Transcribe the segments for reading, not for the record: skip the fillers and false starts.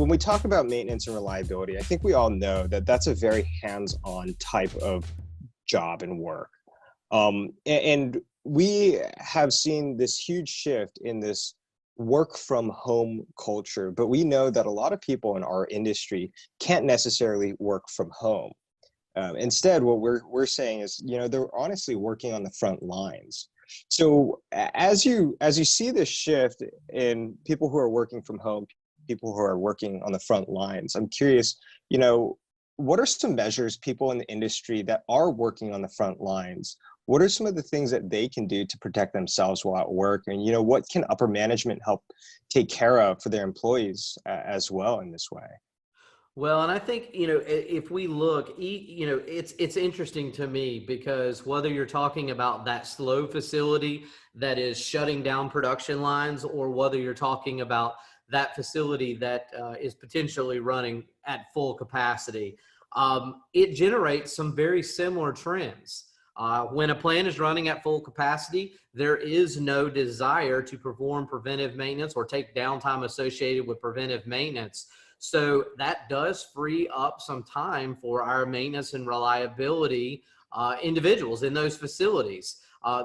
when we talk about maintenance and reliability, I think we all know that that's a very hands-on type of job and work. And we have seen this huge shift in this work from home culture, but we know that a lot of people in our industry can't necessarily work from home. Instead, what we're saying is, they're honestly working on the front lines. So as you see this shift in people who are working from home, people who are working on the front lines, I'm curious, what are some measures people in the industry that are working on the front lines? What are some of the things that they can do to protect themselves while at work? And, what can upper management help take care of for their employees as well in this way? Well, and I think, if we look, it's interesting to me because whether you're talking about that slow facility that is shutting down production lines, or whether you're talking about that facility that is potentially running at full capacity, it generates some very similar trends. When a plant is running at full capacity, there is no desire to perform preventive maintenance or take downtime associated with preventive maintenance. So that does free up some time for our maintenance and reliability individuals in those facilities.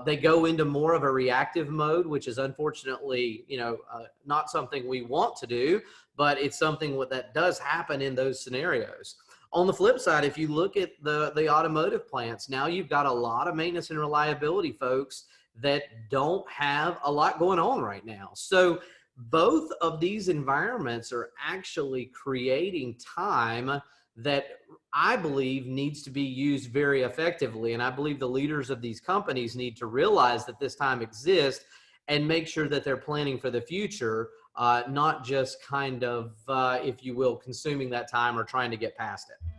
They go into more of a reactive mode, which is unfortunately, not something we want to do, but it's something that does happen in those scenarios. On the flip side, if you look at the automotive plants, now you've got a lot of maintenance and reliability folks that don't have a lot going on right now. So both of these environments are actually creating time that I believe needs to be used very effectively. And I believe the leaders of these companies need to realize that this time exists and make sure that they're planning for the future, not just kind of, if you will, consuming that time or trying to get past it.